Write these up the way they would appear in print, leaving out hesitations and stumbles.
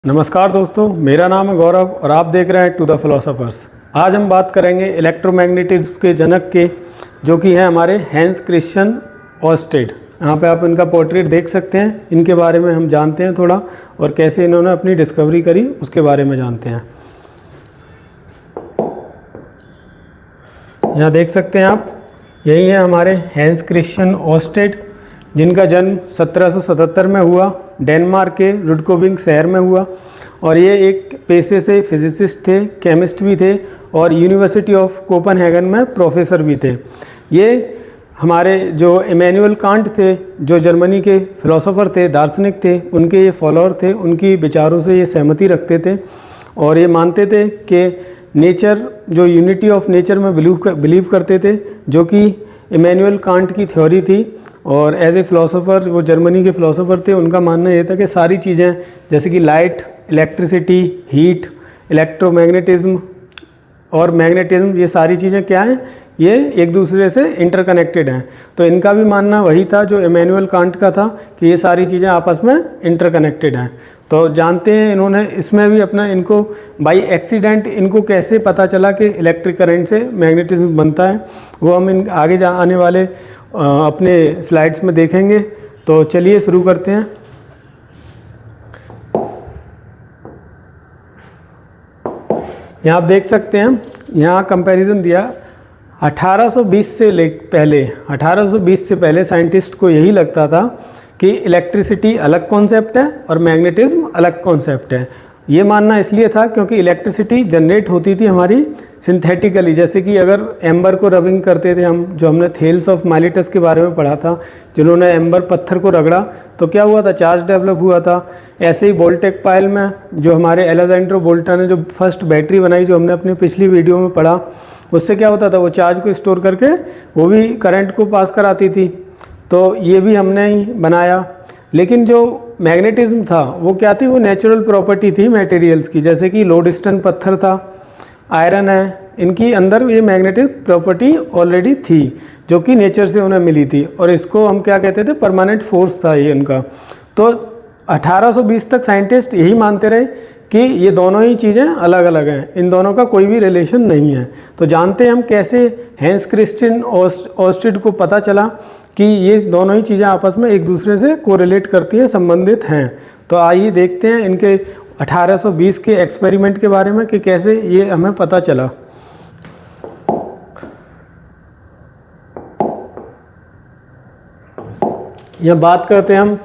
नमस्कार दोस्तों, मेरा नाम है गौरव और आप देख रहे हैं टू द फिलोसोफर्स। आज हम बात करेंगे इलेक्ट्रोमैग्नेटिज्म के जनक के, जो कि हैं हमारे हैंस क्रिश्चियन ऑर्स्टेड। यहाँ पे आप इनका पोर्ट्रेट देख सकते हैं। इनके बारे में हम जानते हैं थोड़ा, और कैसे इन्होंने अपनी डिस्कवरी करी उसके बारे में जानते हैं। यहाँ देख सकते हैं आप, यही है हमारे हैंस क्रिश्चियन ऑर्स्टेड, जिनका जन्म 1777 में हुआ। डेनमार्क के रुडकोबिंग शहर में हुआ, और ये एक पेशे से फिजिसिस्ट थे, केमिस्ट भी थे, और यूनिवर्सिटी ऑफ कोपेनहेगन में प्रोफेसर भी थे। ये हमारे जो इमैनुअल कांट थे, जो जर्मनी के फिलोसोफर थे, दार्शनिक थे, उनके ये फॉलोअर थे। उनकी विचारों से ये सहमति रखते थे, और ये मानते थे कि नेचर, जो यूनिटी ऑफ नेचर में बिलीव करते थे, जो कि इमैनुअल कांट की थ्योरी थी। और एज ए फ़िलोसोफ़र, वो जर्मनी के फ़िलोसोफ़र थे, उनका मानना ये था कि सारी चीज़ें जैसे कि लाइट, इलेक्ट्रिसिटी, हीट, इलेक्ट्रोमैग्नेटिज्म और मैग्नेटिज्म, ये सारी चीज़ें क्या हैं, ये एक दूसरे से इंटरकनेक्टेड हैं। तो इनका भी मानना वही था जो इमैनुअल कांट का था, कि ये सारी चीज़ें आपस में इंटरकनेक्टेड हैं। तो जानते हैं इन्होंने इसमें भी अपना, इनको बाई एक्सीडेंट इनको कैसे पता चला कि इलेक्ट्रिक करंट से मैग्नेटिज्म बनता है, वो हम इन आगे आने वाले अपने स्लाइड्स में देखेंगे। तो चलिए शुरू करते हैं। यहाँ आप देख सकते हैं, यहाँ कंपैरिजन दिया 1820 से पहले साइंटिस्ट को यही लगता था कि इलेक्ट्रिसिटी अलग कॉन्सेप्ट है और मैग्नेटिज्म अलग कॉन्सेप्ट है। ये मानना इसलिए था क्योंकि इलेक्ट्रिसिटी जनरेट होती थी हमारी सिंथेटिकली, जैसे कि अगर एम्बर को रबिंग करते थे हम, जो हमने थेल्स ऑफ माइलेटस के बारे में पढ़ा था, जिन्होंने एम्बर पत्थर को रगड़ा तो क्या हुआ था, चार्ज डेवलप हुआ था। ऐसे ही वोल्टेक पाइल में जो हमारे एलेक्जेंड्रो वोल्टा ने जो फर्स्ट बैटरी बनाई, जो हमने अपनी पिछली वीडियो में पढ़ा, उससे क्या होता था, वो चार्ज को स्टोर करके वो भी करंट को पास कराती थी। तो ये भी हमने ही बनाया। लेकिन जो मैग्नेटिज्म था वो क्या थी, वो नेचुरल प्रॉपर्टी थी मटेरियल्स की, जैसे कि लोडस्टन पत्थर था, आयरन है, इनकी अंदर ये मैग्नेटिक प्रॉपर्टी ऑलरेडी थी, जो कि नेचर से उन्हें मिली थी। और इसको हम क्या कहते थे, परमानेंट फोर्स था ये इनका। तो 1820 तक साइंटिस्ट यही मानते रहे कि ये दोनों ही चीज़ें अलग अलग हैं, इन दोनों का कोई भी रिलेशन नहीं है। तो जानते हैं हम कैसे हैंस क्रिश्चियन ऑर्स्टेड को पता चला कि ये दोनों ही चीज़ें आपस में एक दूसरे से कोरिलेट करती हैं, संबंधित हैं। तो आइए देखते हैं इनके 1820 के एक्सपेरिमेंट के बारे में कि कैसे ये हमें पता चला। यह बात करते हैं हम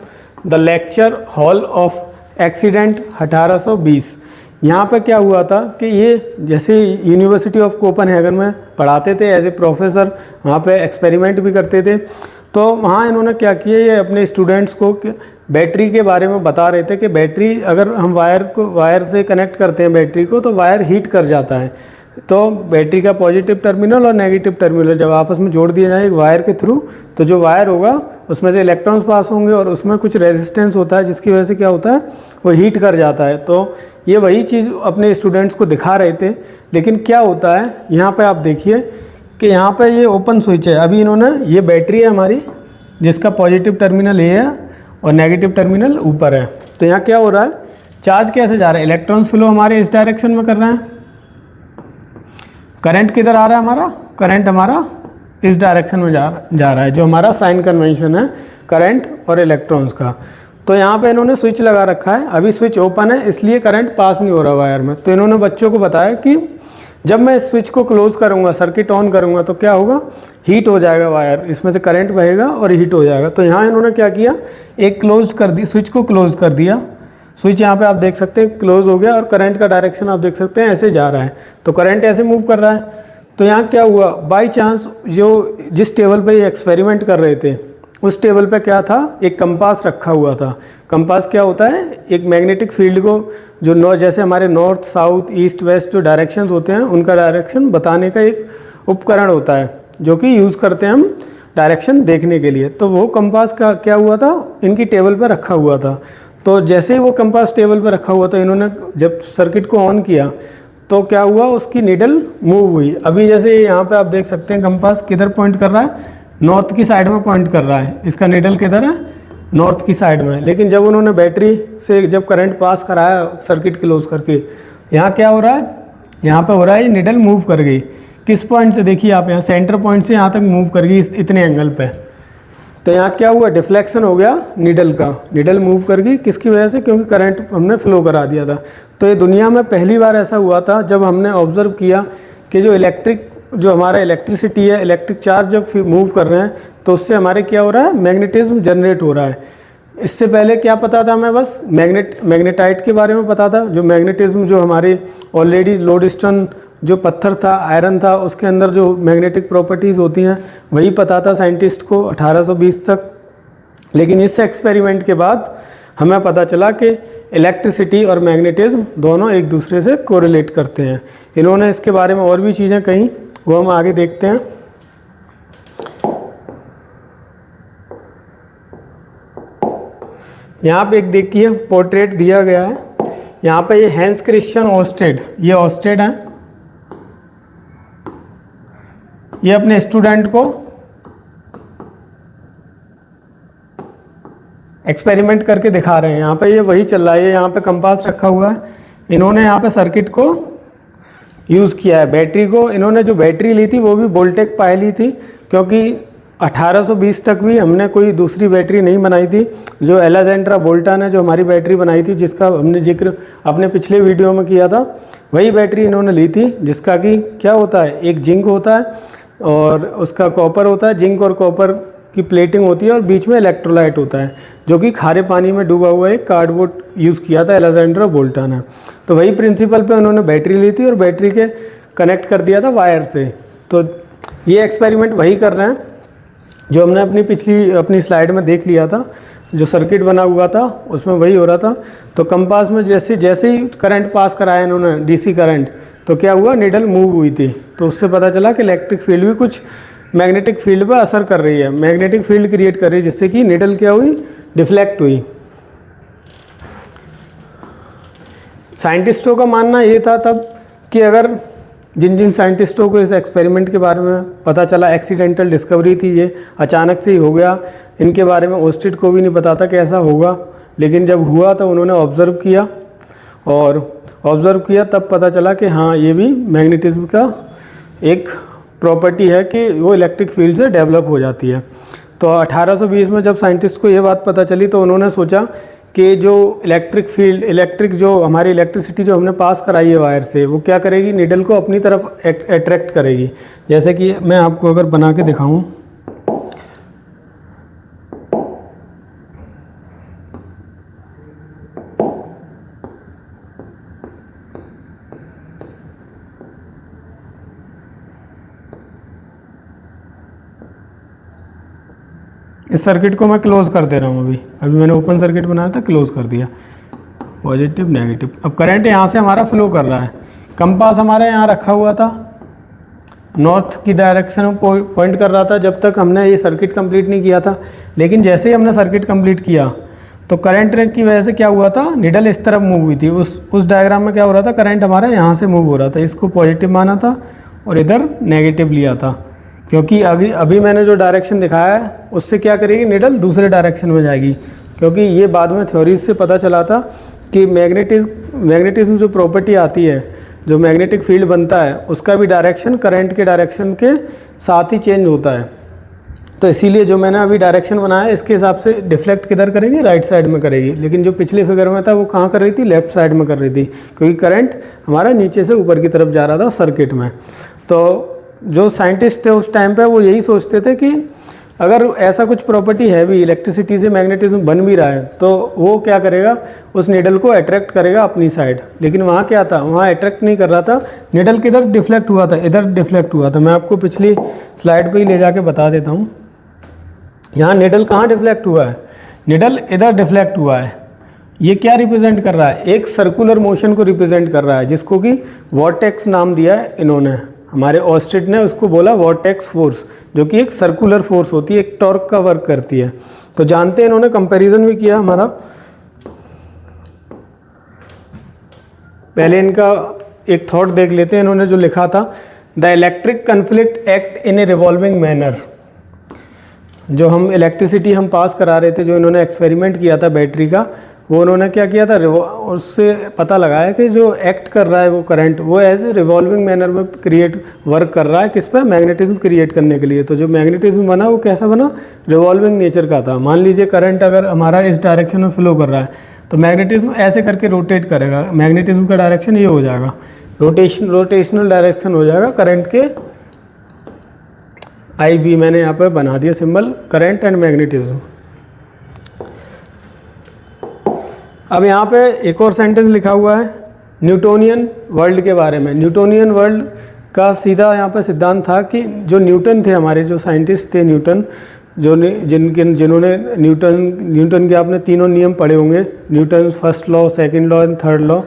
the lecture hall of accident 1820। यहाँ पर क्या हुआ था कि ये जैसे यूनिवर्सिटी ऑफ कोपेनहेगन में पढ़ाते थे एज ए प्रोफेसर, वहाँ पे एक्सपेरिमेंट भी करते थे। तो वहाँ इन्होंने क्या किया, ये अपने स्टूडेंट्स को बैटरी के बारे में बता रहे थे कि बैटरी, अगर हम वायर से कनेक्ट करते हैं बैटरी को, तो वायर हीट कर जाता है। तो बैटरी का पॉजिटिव टर्मिनल और नेगेटिव टर्मिनल जब आपस में जोड़ दिया जाए एक वायर के थ्रू, तो जो वायर होगा उसमें से इलेक्ट्रॉन्स पास होंगे, और उसमें कुछ रेजिस्टेंस होता है, जिसकी वजह से क्या होता है, वो हीट कर जाता है। तो ये वही चीज़ अपने स्टूडेंट्स को दिखा रहे थे। लेकिन क्या होता है, यहाँ पे आप देखिए कि यहाँ पे ये ओपन स्विच है। अभी इन्होंने, ये बैटरी है हमारी, जिसका पॉजिटिव टर्मिनल ये है और नेगेटिव टर्मिनल ऊपर है। तो यहाँ क्या हो रहा है, चार्ज कैसे जा रहा है, इलेक्ट्रॉन्स फ्लो हमारे इस डायरेक्शन में कर रहे हैं। करंट किधर आ रहा है हमारा, करंट हमारा इस डायरेक्शन में जा रहा है, जो हमारा साइन कन्वेंशन है करंट और इलेक्ट्रॉन्स का। तो यहाँ पे इन्होंने स्विच लगा रखा है, अभी स्विच ओपन है, इसलिए करंट पास नहीं हो रहा वायर में। तो इन्होंने बच्चों को बताया कि जब मैं इस स्विच को क्लोज करूँगा, सर्किट ऑन करूँगा, तो क्या होगा, हीट हो जाएगा वायर, इसमें से करंट बहेगा और हीट हो जाएगा। तो यहाँ इन्होंने क्या किया, एक क्लोज कर दी, स्विच को क्लोज कर दिया। स्विच यहाँ पे आप देख सकते हैं क्लोज हो गया, और करंट का डायरेक्शन आप देख सकते हैं ऐसे जा रहा है। तो करंट ऐसे मूव कर रहा है। तो यहाँ क्या हुआ, बाई चांस जो जिस टेबल पे ये एक्सपेरिमेंट कर रहे थे, उस टेबल पे क्या था, एक कंपास रखा हुआ था। कंपास क्या होता है, एक मैग्नेटिक फील्ड को, जो जैसे हमारे नॉर्थ, साउथ, ईस्ट, वेस्ट जो डायरेक्शंस होते हैं, उनका डायरेक्शन बताने का एक उपकरण होता है, जो कि यूज़ करते हैं हम डायरेक्शन देखने के लिए। तो वो कंपास का क्या हुआ था, इनकी टेबल पर रखा हुआ था। तो जैसे ही वो कंपास टेबल पर रखा हुआ था, इन्होंने जब सर्किट को ऑन किया तो क्या हुआ, उसकी नीडल मूव हुई। अभी जैसे यहाँ पे आप देख सकते हैं कंपास किधर पॉइंट कर रहा है, नॉर्थ की साइड में पॉइंट कर रहा है। इसका नीडल किधर है, नॉर्थ की साइड में। लेकिन जब उन्होंने बैटरी से जब करंट पास कराया सर्किट क्लोज करके, यहाँ क्या हो रहा है, यहाँ पे हो रहा है ये निडल मूव कर गई। किस पॉइंट से, देखिए आप यहाँ सेंटर पॉइंट से यहाँ तक मूव कर गई इतने एंगल पे। तो यहाँ क्या हुआ, डिफ्लेक्शन हो गया निडल का, निडल मूव कर गई किसकी वजह से, क्योंकि करंट हमने फ्लो करा दिया था। तो ये दुनिया में पहली बार ऐसा हुआ था जब हमने ऑब्जर्व किया कि जो हमारा इलेक्ट्रिसिटी है, इलेक्ट्रिक चार्ज जब मूव कर रहे हैं तो उससे हमारे क्या हो रहा है, मैग्नेटिज्म जनरेट हो रहा है। इससे पहले क्या पता था हमें, बस मैग्नेटाइट के बारे में पता था, जो मैग्नेटिज्म जो हमारे ऑलरेडी लोडस्टोन जो पत्थर था, आयरन था, उसके अंदर जो मैग्नेटिक प्रॉपर्टीज़ होती हैं वही पता था साइंटिस्ट को 1820 तक। लेकिन इस एक्सपेरिमेंट के बाद हमें पता चला कि इलेक्ट्रिसिटी और मैग्नेटिज्म दोनों एक दूसरे से कोरिलेट करते हैं। इन्होंने इसके बारे में और भी चीज़ें कहीं, वो हम आगे देखते हैं। यहाँ पे एक देखिए पोर्ट्रेट दिया गया है, यहाँ पे ये हैंस क्रिश्चियन ओर्स्टेड, ये ओर्स्टेड हैं, ये अपने स्टूडेंट को एक्सपेरिमेंट करके दिखा रहे हैं। यहाँ पे ये वही चल रहा है, यहाँ पे कंपास रखा हुआ है, इन्होंने यहाँ पे सर्किट को यूज़ किया है। बैटरी को, इन्होंने जो बैटरी ली थी वो भी वोल्टेक पाई ली थी, क्योंकि 1820 तक भी हमने कोई दूसरी बैटरी नहीं बनाई थी। जो एलेक्जेंड्रा बोल्टा ने जो हमारी बैटरी बनाई थी, जिसका हमने जिक्र अपने पिछले वीडियो में किया था, वही बैटरी इन्होंने ली थी, जिसका कि क्या होता है, एक जिंक होता है और उसका कॉपर होता है, जिंक और कॉपर की प्लेटिंग होती है और बीच में इलेक्ट्रोलाइट होता है, जो कि खारे पानी में डूबा हुआ एक कार्डबोर्ड यूज़ किया था एलेक्जेंड्रा बोल्टा ने। तो वही प्रिंसिपल पे उन्होंने बैटरी ली थी और बैटरी के कनेक्ट कर दिया था वायर से। तो ये एक्सपेरिमेंट वही कर रहे हैं जो हमने अपनी स्लाइड में देख लिया था, जो सर्किट बना हुआ था उसमें वही हो रहा था। तो कंपास में जैसे ही करंट पास कराया इन्होंने, डीसी करंट, तो क्या हुआ, निडल मूव हुई थी। तो उससे पता चला कि इलेक्ट्रिक फील्ड भी कुछ मैग्नेटिक फील्ड पर असर कर रही है, मैग्नेटिक फील्ड क्रिएट कर रही है, जिससे कि निडल क्या हुई, डिफ्लेक्ट हुई। साइंटिस्टों का मानना ये था तब कि अगर जिन साइंटिस्टों को इस एक्सपेरिमेंट के बारे में पता चला, एक्सीडेंटल डिस्कवरी थी, ये अचानक से ही हो गया, इनके बारे में ओर्स्टेड को भी नहीं पता था कैसा होगा। लेकिन जब हुआ तो उन्होंने ऑब्ज़र्व किया, और ऑब्ज़र्व किया तब पता चला कि हाँ, ये भी मैग्नेटिज्म का एक प्रॉपर्टी है कि वो इलेक्ट्रिक फील्ड से डेवलप हो जाती है। तो 1820 में जब साइंटिस्ट को ये बात पता चली तो उन्होंने सोचा कि जो इलेक्ट्रिक जो हमारी इलेक्ट्रिसिटी जो हमने पास कराई है वायर से, वो क्या करेगी, निडल को अपनी तरफ अट्रैक्ट करेगी। जैसे कि मैं आपको अगर बना के दिखाऊं, इस सर्किट को मैं क्लोज कर दे रहा हूँ। अभी मैंने ओपन सर्किट बनाया था, क्लोज कर दिया, पॉजिटिव नेगेटिव। अब करंट यहाँ से हमारा फ्लो कर रहा है, कंपास हमारा यहाँ रखा हुआ था, नॉर्थ की डायरेक्शन में पॉइंट कर रहा था जब तक हमने ये सर्किट कंप्लीट नहीं किया था। लेकिन जैसे ही हमने सर्किट कंप्लीट किया तो करंट की वजह से क्या हुआ था, निडल इस तरफ मूव हुई थी। उस डायग्राम में क्या हो रहा था, करंट हमारा यहाँ से मूव हो रहा था, इसको पॉजिटिव माना था और इधर नेगेटिव लिया था, क्योंकि अभी मैंने जो डायरेक्शन दिखाया है उससे क्या करेगी, निडल दूसरे डायरेक्शन में जाएगी। क्योंकि ये बाद में थ्योरीज से पता चला था कि मैग्नेटिज्म जो प्रॉपर्टी आती है, जो मैग्नेटिक फील्ड बनता है, उसका भी डायरेक्शन करंट के डायरेक्शन के साथ ही चेंज होता है। तो इसीलिए जो मैंने अभी डायरेक्शन बनाया इसके हिसाब से डिफ्लेक्ट किधर करेगी, राइट साइड में करेगी। लेकिन जो पिछले फिगर में था वो कहाँ कर रही थी, लेफ्ट साइड में कर रही थी, क्योंकि करंट हमारा नीचे से ऊपर की तरफ जा रहा था सर्किट में। तो जो साइंटिस्ट थे उस टाइम पे वो यही सोचते थे कि अगर ऐसा कुछ प्रॉपर्टी है भी, इलेक्ट्रिसिटी से मैग्नेटिज्म बन भी रहा है, तो वो क्या करेगा, उस निडल को अट्रैक्ट करेगा अपनी साइड। लेकिन वहाँ क्या था, वहाँ अट्रैक्ट नहीं कर रहा था, निडल किधर डिफ्लेक्ट हुआ था, इधर डिफ्लेक्ट हुआ था। मैं आपको पिछली स्लाइड पे ही ले जाके बता देता हूँ। यहाँ निडल कहाँ डिफ्लेक्ट हुआ है, निडल इधर डिफ्लेक्ट हुआ है। ये क्या रिप्रेजेंट कर रहा है, एक सर्कुलर मोशन को रिप्रेजेंट कर रहा है, जिसको कि वॉर्टेक्स नाम दिया है इन्होंने। हमारे ऑस्टेड ने उसको बोला वॉर्टेक्स फोर्स, जो कि एक सर्कुलर फोर्स होती है, एक टॉर्क का वर्क करती है। तो जानते हैं, इन्होंने कंपैरिजन भी किया हमारा। पहले इनका एक थॉट देख लेते हैं, इन्होंने जो लिखा था, the electric conflict act in A revolving manner. जो हम इलेक्ट्रिसिटी हम पास करा रहे थे, जो इन्होंने एक्सपेरिमेंट किया था बैटरी का, वो उन्होंने क्या किया था, उससे पता लगाया कि जो एक्ट कर रहा है वो करंट, वो एज ए रिवॉल्विंग मैनर में क्रिएट वर्क कर रहा है, किस पे, मैग्नेटिज्म क्रिएट करने के लिए। तो जो मैग्नेटिज्म बना वो कैसा बना, रिवॉल्विंग नेचर का था। मान लीजिए करंट अगर हमारा इस डायरेक्शन में फ्लो कर रहा है तो मैग्नेटिज्म ऐसे करके रोटेट करेगा, मैग्नेटिज्म का डायरेक्शन ये हो जाएगा, रोटेशनल डायरेक्शन हो जाएगा करंट के। आई बी मैंने यहाँ पर बना दिया सिंबल, करंट एंड मैग्नेटिज्म। अब यहाँ पे एक और सेंटेंस लिखा हुआ है न्यूटोनियन वर्ल्ड के बारे में। न्यूटोनियन वर्ल्ड का सीधा यहाँ पे सिद्धांत था कि जो न्यूटन थे, हमारे जो साइंटिस्ट थे न्यूटन, जिन्होंने न्यूटन के आपने तीनों नियम पढ़े होंगे, Newton first law, second law and third law.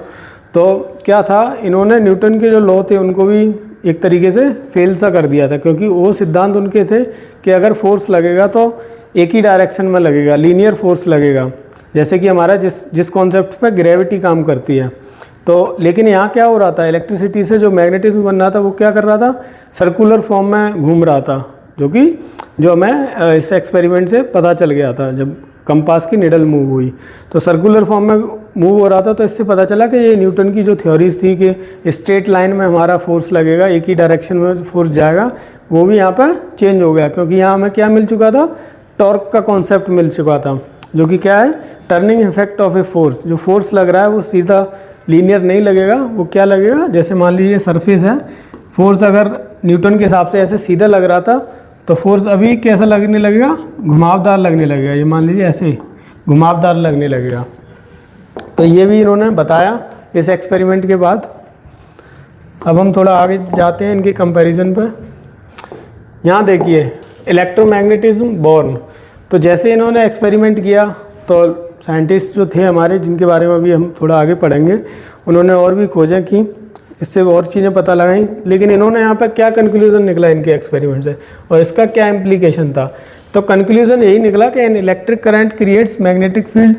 तो क्या था, इन्होंने न्यूटन के जो लॉ थे उनको भी एक तरीके से फेल सा कर दिया था, क्योंकि वो सिद्धांत उनके थे कि अगर फोर्स लगेगा तो एक ही डायरेक्शन में लगेगा, लीनियर फोर्स लगेगा, जैसे कि हमारा जिस कॉन्सेप्ट पे ग्रेविटी काम करती है। तो लेकिन यहाँ क्या हो रहा था, इलेक्ट्रिसिटी से जो मैग्नेटिज्म बन रहा था वो क्या कर रहा था, सर्कुलर फॉर्म में घूम रहा था, जो हमें इस एक्सपेरिमेंट से पता चल गया था जब कंपास की निडल मूव हुई, तो सर्कुलर फॉर्म में मूव हो रहा था। तो इससे पता चला कि ये न्यूटन की जो थ्योरीज थी कि स्ट्रेट लाइन में हमारा फोर्स लगेगा, एक ही डायरेक्शन में फोर्स जाएगा, वो भी यहाँ पर चेंज हो गया, क्योंकि यहाँ हमें क्या मिल चुका था, टॉर्क का कॉन्सेप्ट मिल चुका था, जो कि क्या है, turning effect of a force. जो फोर्स लग रहा है वो सीधा लीनियर नहीं लगेगा, वो क्या लगेगा, जैसे मान लीजिए सरफेस है, फोर्स अगर न्यूटन के हिसाब से ऐसे सीधा लग रहा था तो फोर्स अभी कैसा लगने लगेगा, घुमावदार लगने लगेगा। ये मान लीजिए ऐसे घुमावदार लगने लगेगा। तो ये भी इन्होंने बताया इस एक्सपेरिमेंट के बाद। अब हम थोड़ा आगे जाते हैं इनके कंपैरिजन पर। यहाँ देखिए इलेक्ट्रोमैग्नेटिज्म बोर्न। तो जैसे इन्होंने एक्सपेरिमेंट किया तो साइंटिस्ट जो थे हमारे, जिनके बारे में भी हम थोड़ा आगे पढ़ेंगे, उन्होंने और भी खोजें की, इससे और चीज़ें पता लगाई। लेकिन इन्होंने यहाँ पर क्या कंक्लूजन निकला इनके एक्सपेरिमेंट से और इसका क्या इम्प्लीकेशन था, तो कंक्लूजन यही निकला कि an electric current creates magnetic field.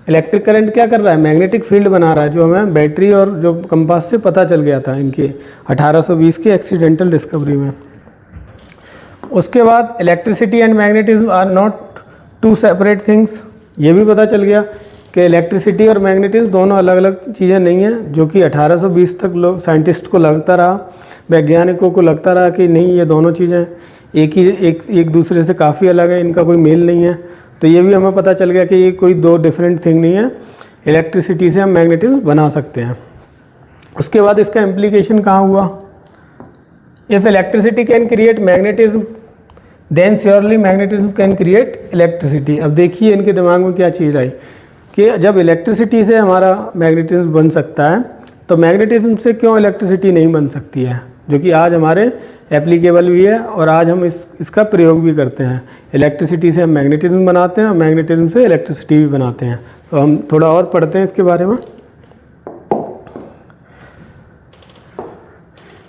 Electric current क्या कर रहा है, मैग्नेटिक फील्ड बना रहा है, जो हमें बैटरी और जो कंपास से पता चल गया था इनके 1820 की एक्सीडेंटल डिस्कवरी में। उसके बाद electricity and magnetism are not two separate things. ये भी पता चल गया कि इलेक्ट्रिसिटी और मैग्नेटिज्म दोनों अलग अलग चीज़ें नहीं हैं, जो कि 1820 तक लोग साइंटिस्ट को लगता रहा, वैज्ञानिकों को लगता रहा कि नहीं, ये दोनों चीज़ें एक दूसरे से काफ़ी अलग है, इनका कोई मेल नहीं है। तो ये भी हमें पता चल गया कि ये कोई दो डिफरेंट थिंग नहीं है, इलेक्ट्रिसिटी से हम मैग्नेटिज्म बना सकते हैं। उसके बाद इसका इम्प्लीकेशन कहाँ हुआ, if electricity can create magnetism then surely magnetism can create electricity. अब देखिए इनके दिमाग में क्या चीज़ आई कि जब इलेक्ट्रिसिटी से हमारा मैग्नेटिज्म बन सकता है तो मैग्नेटिज्म से क्यों इलेक्ट्रिसिटी नहीं बन सकती है, जो कि आज हमारे एप्लीकेबल भी है और आज हम इसका प्रयोग भी करते हैं। इलेक्ट्रिसिटी से हम मैग्नेटिज्म बनाते हैं और मैग्नेटिज्म से इलेक्ट्रिसिटी भी बनाते हैं। तो हम थोड़ा और पढ़ते हैं इसके बारे में।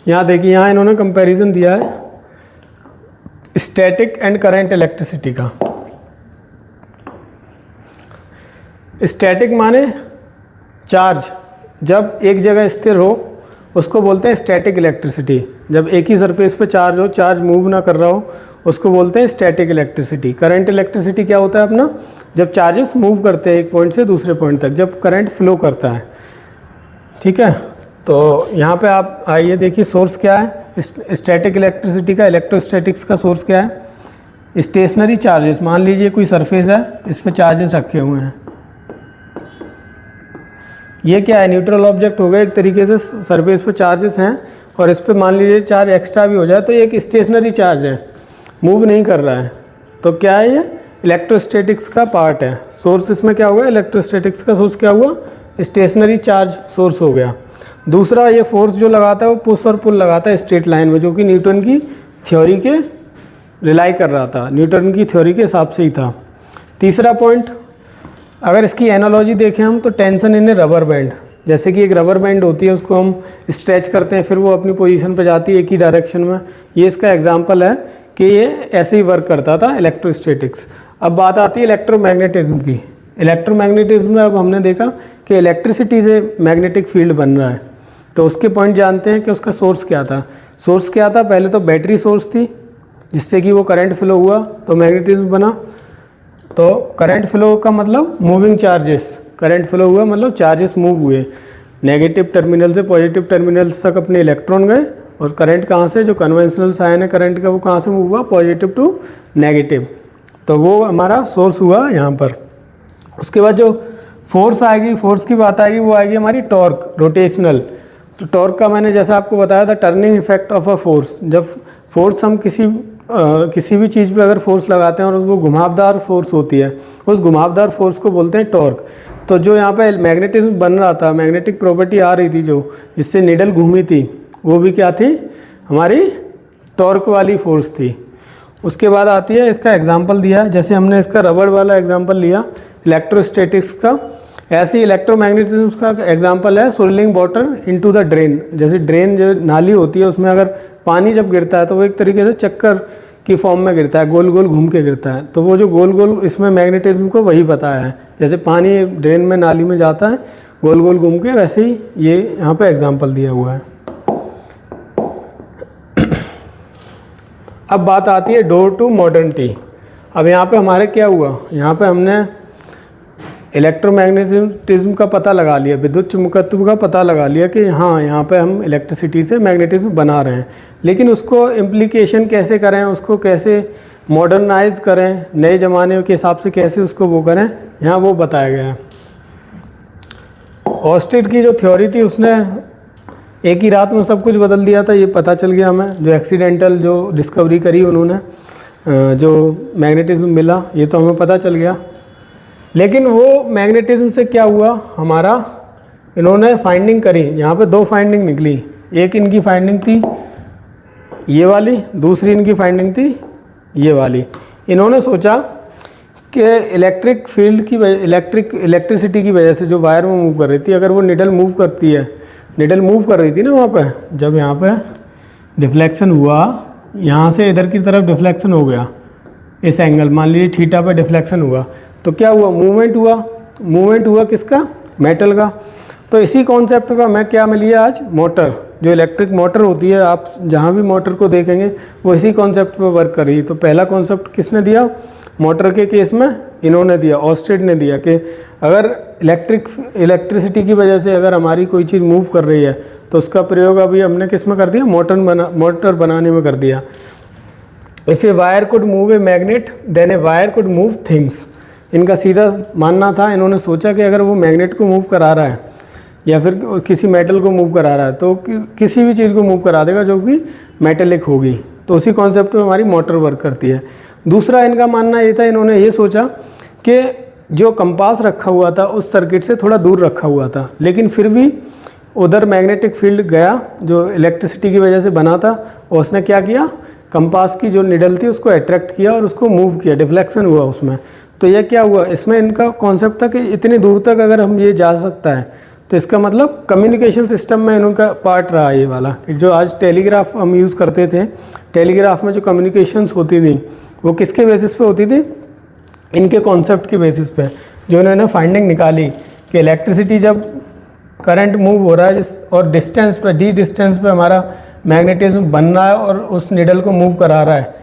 यहाँ देखिए, यहाँ इन्होंने कंपैरिजन दिया है स्टैटिक एंड करंट इलेक्ट्रिसिटी का। स्टैटिक माने चार्ज जब एक जगह स्थिर हो उसको बोलते हैं स्टैटिक इलेक्ट्रिसिटी। जब एक ही सरफेस पे चार्ज हो, चार्ज मूव ना कर रहा हो, उसको बोलते हैं स्टैटिक इलेक्ट्रिसिटी। करंट इलेक्ट्रिसिटी क्या होता है अपना, जब चार्जेस मूव करते हैं एक पॉइंट से दूसरे पॉइंट तक, जब करंट फ्लो करता है। ठीक है, तो यहाँ पे आप आइए देखिए सोर्स क्या है स्टैटिक इलेक्ट्रिसिटी का, इलेक्ट्रोस्टैटिक्स का सोर्स क्या है, स्टेशनरी चार्जेस। मान लीजिए कोई सरफेस है, इस पर चार्जेस रखे हुए हैं, ये क्या है, न्यूट्रल ऑब्जेक्ट हो गया एक तरीके से, सरफेस पे चार्जेस हैं और इस पे मान लीजिए चार्ज एक्स्ट्रा भी हो जाए तो ये एक स्टेशनरी चार्ज है, मूव नहीं कर रहा है। तो क्या है, ये इलेक्ट्रोस्टैटिक्स का पार्ट है। सोर्स इसमें क्या होगा, इलेक्ट्रोस्टैटिक्स का सोर्स क्या हुआ, स्टेशनरी चार्ज सोर्स हो गया। दूसरा, ये फोर्स जो लगाता है वो पुश और पुल लगाता है स्ट्रेट लाइन में, जो कि न्यूटन की थ्योरी के रिलाई कर रहा था, न्यूटन की थ्योरी के हिसाब से ही था। तीसरा पॉइंट, अगर इसकी एनालॉजी देखें हम तो tension in A rubber band, जैसे कि एक रबर बैंड होती है उसको हम स्ट्रेच करते हैं फिर वो अपनी पोजीशन पे जाती है एक ही डायरेक्शन में, ये इसका एग्जांपल है कि ये ऐसे ही वर्क करता था इलेक्ट्रोस्टैटिक्स। अब बात आती है इलेक्ट्रोमैग्नेटिज्म की। इलेक्ट्रोमैग्नेटिज्म में अब हमने देखा कि इलेक्ट्रिसिटी से मैग्नेटिक फील्ड बन रहा है, तो उसके पॉइंट जानते हैं कि उसका सोर्स क्या था। सोर्स क्या था, पहले तो बैटरी सोर्स थी, जिससे कि वो करंट फ्लो हुआ तो मैग्नेटिज्म बना। तो करंट फ्लो का मतलब मूविंग चार्जेस, करंट फ्लो हुआ मतलब चार्जेस मूव हुए, नेगेटिव टर्मिनल से पॉजिटिव टर्मिनल तक अपने इलेक्ट्रॉन गए, और करंट कहाँ से, जो कन्वेंशनल साइन है करंट का, वो कहाँ से मूव हुआ, पॉजिटिव टू नेगेटिव। तो वो हमारा सोर्स हुआ यहाँ पर। उसके बाद जो फोर्स आएगी, फोर्स की बात आएगी, वो आएगी हमारी टॉर्क, रोटेशनल। तो टॉर्क का मैंने जैसा आपको बताया था, turning effect of a force. जब फोर्स हम किसी भी चीज़ पे अगर फोर्स लगाते हैं और वो घुमावदार फोर्स होती है, उस घुमावदार फोर्स को बोलते हैं टॉर्क। तो जो यहाँ पे मैग्नेटिज्म बन रहा था, मैग्नेटिक प्रॉपर्टी आ रही थी जो, जिससे निडल घूमी थी, वो भी क्या थी, हमारी टॉर्क वाली फोर्स थी। उसके बाद आती है, इसका एग्जाम्पल दिया है, जैसे हमने इसका रबड़ वाला एग्जाम्पल लिया इलेक्ट्रोस्टैटिक्स का, ऐसे ही इलेक्ट्रोमैग्नेटिज्म का एग्जाम्पल है स्विलिंग वाटर इनटू द ड्रेन। जैसे ड्रेन जो नाली होती है, उसमें अगर पानी जब गिरता है तो वो एक तरीके से चक्कर की फॉर्म में गिरता है, गोल गोल घूम के गिरता है। तो वो जो गोल गोल, इसमें मैग्नेटिज्म को वही बताया है, जैसे पानी ड्रेन में नाली में जाता है गोल गोल घूम के, वैसे ही ये यहाँ पे एग्जाम्पल दिया हुआ है। अब बात आती है डोर टू मॉडर्निटी। अब यहाँ पे हमारे क्या हुआ, यहाँ पे हमने इलेक्ट्रोमैग्नेटिज्म का पता लगा लिया, विद्युत चुंबकत्व का पता लगा लिया कि हाँ यहाँ पे हम इलेक्ट्रिसिटी से मैग्नेटिज्म बना रहे हैं, लेकिन उसको इम्प्लीकेशन कैसे करें, उसको कैसे मॉडर्नाइज करें, नए ज़माने के हिसाब से कैसे उसको वो करें, यहाँ वो बताया गया है। ऑस्टेड की जो थ्योरी थी, उसने एक ही रात में सब कुछ बदल दिया था, ये पता चल गया हमें। जो एक्सीडेंटल जो डिस्कवरी करी उन्होंने, जो मैग्नेटिज्म मिला, ये तो हमें पता चल गया। लेकिन वो मैग्नेटिज्म से क्या हुआ हमारा, इन्होंने फाइंडिंग करी, यहाँ पे 2 फाइंडिंग निकली। एक इनकी फाइंडिंग थी ये वाली, दूसरी इनकी फाइंडिंग थी ये वाली। इन्होंने सोचा कि इलेक्ट्रिक फील्ड की इलेक्ट्रिसिटी की वजह से जो वायर में मूव कर रही थी, अगर वो निडल मूव करती है, निडल मूव कर रही थी ना वहाँ पे, जब यहाँ पे डिफ्लेक्शन हुआ, यहाँ से इधर की तरफ डिफ्लेक्शन हो गया, इस एंगल मान लीजिए थीटा पे डिफ्लेक्शन हुआ, तो क्या हुआ, मूवमेंट हुआ। मूवमेंट हुआ किसका, मेटल का। तो इसी कॉन्सेप्ट का मैं क्या मिली है आज, मोटर, जो इलेक्ट्रिक मोटर होती है, आप जहाँ भी मोटर को देखेंगे वो इसी कॉन्सेप्ट पर वर्क कर रही है। तो पहला कॉन्सेप्ट किसने दिया, मोटर के केस में इन्होंने दिया, ऑस्टेड ने दिया, कि अगर इलेक्ट्रिसिटी की वजह से अगर हमारी कोई चीज़ मूव कर रही है तो उसका प्रयोग अभी हमने किस में कर दिया, मोटर बनाने में कर दिया। If a wire could move a magnet then a wire could move things. इनका सीधा मानना था, इन्होंने सोचा कि अगर वो मैग्नेट को मूव करा रहा है या फिर किसी मेटल को मूव करा रहा है तो किसी भी चीज़ को मूव करा देगा जो भी मेटेलिक होगी। तो उसी कॉन्सेप्ट में हमारी मोटर वर्क करती है। दूसरा इनका मानना ये था, इन्होंने ये सोचा कि जो कंपास रखा हुआ था उस सर्किट से थोड़ा दूर रखा हुआ था, लेकिन फिर भी उधर मैग्नेटिक फील्ड गया जो इलेक्ट्रिसिटी की वजह से बना था, और उसने क्या किया, कंपास की जो निडल थी उसको अट्रैक्ट किया और उसको मूव किया, डिफ्लेक्शन हुआ उसमें। तो यह क्या हुआ, इसमें इनका कॉन्सेप्ट था कि इतनी दूर तक अगर हम ये जा सकता है तो इसका मतलब कम्युनिकेशन सिस्टम में इनका पार्ट रहा ये वाला, कि जो आज टेलीग्राफ हम यूज़ करते थे, टेलीग्राफ में जो कम्युनिकेशंस होती थी वो किसके बेसिस पे होती थी, इनके कॉन्सेप्ट के बेसिस पे, जो इन्होंने फाइंडिंग निकाली कि इलेक्ट्रिसिटी जब करंट मूव हो रहा है और डिस्टेंस पे, डी डिस्टेंस पे हमारा मैग्नेटिज्म बन रहा है और उस निडल को मूव करा रहा है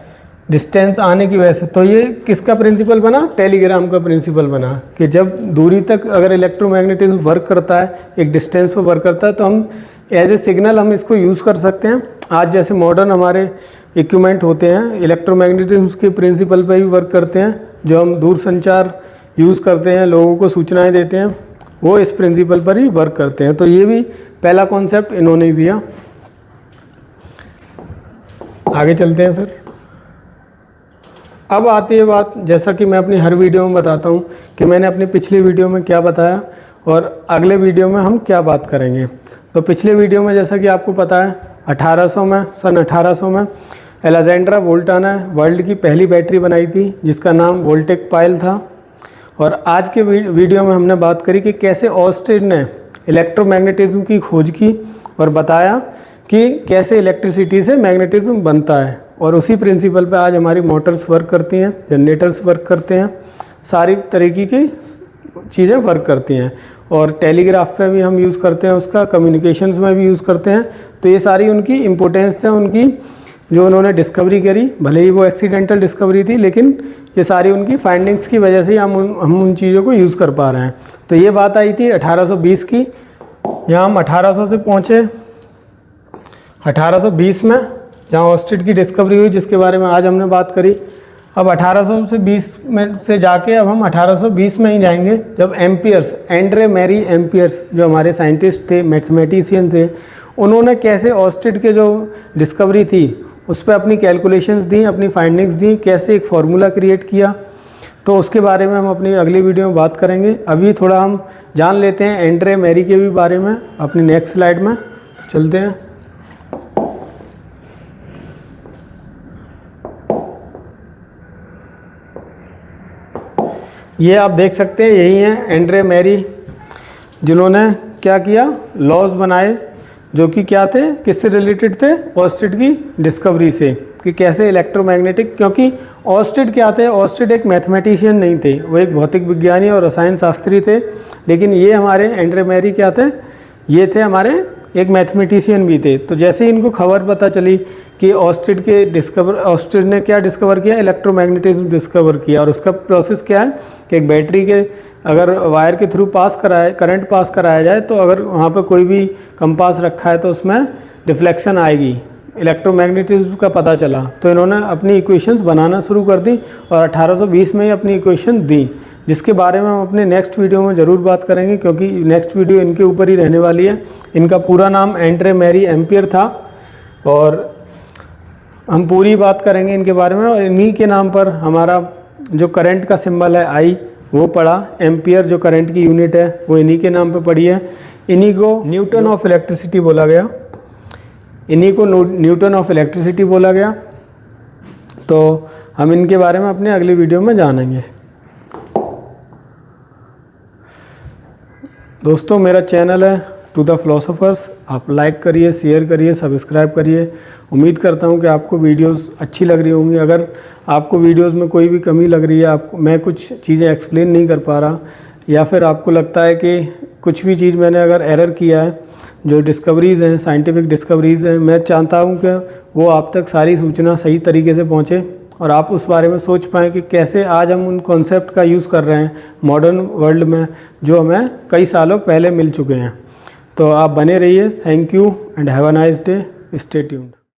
डिस्टेंस आने की वजह से, तो ये किसका प्रिंसिपल बना, टेलीग्राम का प्रिंसिपल बना, कि जब दूरी तक अगर इलेक्ट्रोमैग्नेटिज्म वर्क करता है, एक डिस्टेंस पर वर्क करता है, तो हम एज ए सिग्नल हम इसको यूज़ कर सकते हैं। आज जैसे मॉडर्न हमारे इक्विपमेंट होते हैं इलेक्ट्रोमैग्नेटिज्म के प्रिंसिपल पर भी वर्क करते हैं, जो हम दूर संचार यूज़ करते हैं, लोगों को सूचनाएँ देते हैं, वो इस प्रिंसिपल पर ही वर्क करते हैं। तो ये भी पहला कॉन्सेप्ट इन्होंने ही दिया। आगे चलते हैं फिर। अब आती है बात, जैसा कि मैं अपनी हर वीडियो में बताता हूँ कि मैंने अपनी पिछली वीडियो में क्या बताया और अगले वीडियो में हम क्या बात करेंगे। तो पिछले वीडियो में जैसा कि आपको पता है 1800 में, सन 1800 में अलेक्जेंड्रा वोल्टा ने वर्ल्ड की पहली बैटरी बनाई थी जिसका नाम वोल्टेक पाइल था। और आज के वीडियो में हमने बात करी कि कैसे ऑस्टेड ने इलेक्ट्रोमैग्नेटिज्म की खोज की और बताया कि कैसे इलेक्ट्रिसिटी से मैग्नेटिज्म बनता है। और उसी प्रिंसिपल पे आज हमारी मोटर्स वर्क करती हैं, जनरेटर्स वर्क करते हैं, सारी तरीके की चीज़ें वर्क करती हैं। और टेलीग्राफ पे भी हम यूज़ करते हैं उसका, कम्युनिकेशंस में भी यूज़ करते हैं। तो ये सारी उनकी इम्पोर्टेंस है, उनकी जो उन्होंने डिस्कवरी करी, भले ही वो एक्सीडेंटल डिस्कवरी थी, लेकिन ये सारी उनकी फाइंडिंग्स की वजह से हम उन चीज़ों को यूज़ कर पा रहे हैं। तो ये बात आई थी 1820 की। यहाँ हम 1800 से पहुँचे 1820 में, जहाँ ऑस्ट्रिच की डिस्कवरी हुई, जिसके बारे में आज हमने बात करी। अब 1820 में से जाके अब हम 1820 में ही जाएंगे, जब एम्पियर्स, एंड्रे मैरी एम्पियर्स, जो हमारे साइंटिस्ट थे, मैथमेटिशियन थे, उन्होंने कैसे ऑस्ट्रिच के जो डिस्कवरी थी उस पर अपनी कैलकुलेशंस दी, अपनी फाइंडिंग्स दी, कैसे एक फार्मूला क्रिएट किया। तो उसके बारे में हम अपनी अगली वीडियो में बात करेंगे। अभी थोड़ा हम जान लेते हैं एंड्रे मैरी के भी बारे में अपनी नेक्स्ट स्लाइड में। चलते हैं। ये आप देख सकते हैं, यही हैं एंड्रे मैरी, जिन्होंने क्या किया, लॉज बनाए, जो कि क्या थे, किससे रिलेटेड थे, ऑस्ट्रिच की डिस्कवरी से, कि कैसे इलेक्ट्रोमैग्नेटिक, क्योंकि ऑस्ट्रिच क्या थे, ऑस्ट्रिच एक मैथमेटिशियन नहीं थे, वो एक भौतिक विज्ञानी और रसायन शास्त्री थे। लेकिन ये हमारे एंड्रे मैरी क्या थे, ये थे हमारे एक मैथमेटिशियन भी थे। तो जैसे ही इनको खबर पता चली कि ऑस्ट्रिच ने क्या डिस्कवर किया, इलेक्ट्रोमैग्नेटिज्म डिस्कवर किया, और उसका प्रोसेस क्या है कि एक बैटरी के अगर वायर के थ्रू करंट पास कराया जाए, तो अगर वहाँ पर कोई भी कंपास रखा है तो उसमें डिफ्लेक्शन आएगी, इलेक्ट्रोमैग्नेटिज्म का पता चला। तो इन्होंने अपनी इक्वेशंस बनाना शुरू कर दी और 1820 में ही अपनी इक्वेशन दी, जिसके बारे में हम अपने नेक्स्ट वीडियो में ज़रूर बात करेंगे, क्योंकि नेक्स्ट वीडियो इनके ऊपर ही रहने वाली है। इनका पूरा नाम एंड्रे मैरी एम्पियर था और हम पूरी बात करेंगे इनके बारे में। और इन्हीं के नाम पर हमारा जो करंट का सिंबल है आई, वो पड़ा, एम्पियर जो करंट की यूनिट है वो इन्हीं के नाम पे पड़ी है। इन्हीं को न्यूटन ऑफ इलेक्ट्रिसिटी बोला गया, इन्हीं को न्यूटन ऑफ इलेक्ट्रिसिटी बोला गया। तो हम इनके बारे में अपने अगली वीडियो में जानेंगे। दोस्तों, मेरा चैनल है टू द फिलोसोफर्स, आप लाइक करिए, शेयर करिए, सब्सक्राइब करिए। उम्मीद करता हूँ कि आपको वीडियोस अच्छी लग रही होंगी। अगर आपको वीडियोस में कोई भी कमी लग रही है, आपको मैं कुछ चीज़ें एक्सप्लेन नहीं कर पा रहा, या फिर आपको लगता है कि कुछ भी चीज़ मैंने अगर एरर किया है, जो डिस्कवरीज़ हैं, साइंटिफिक डिस्कवरीज़ हैं, मैं चाहता हूँ कि वो आप तक सारी सूचना सही तरीके से पहुँचे और आप उस बारे में सोच पाएँ कि कैसे आज हम उन कॉन्सेप्ट का यूज़ कर रहे हैं मॉडर्न वर्ल्ड में, जो हमें कई सालों पहले मिल चुके हैं। तो आप बने रहिए। Thank you and have a nice day. Stay tuned.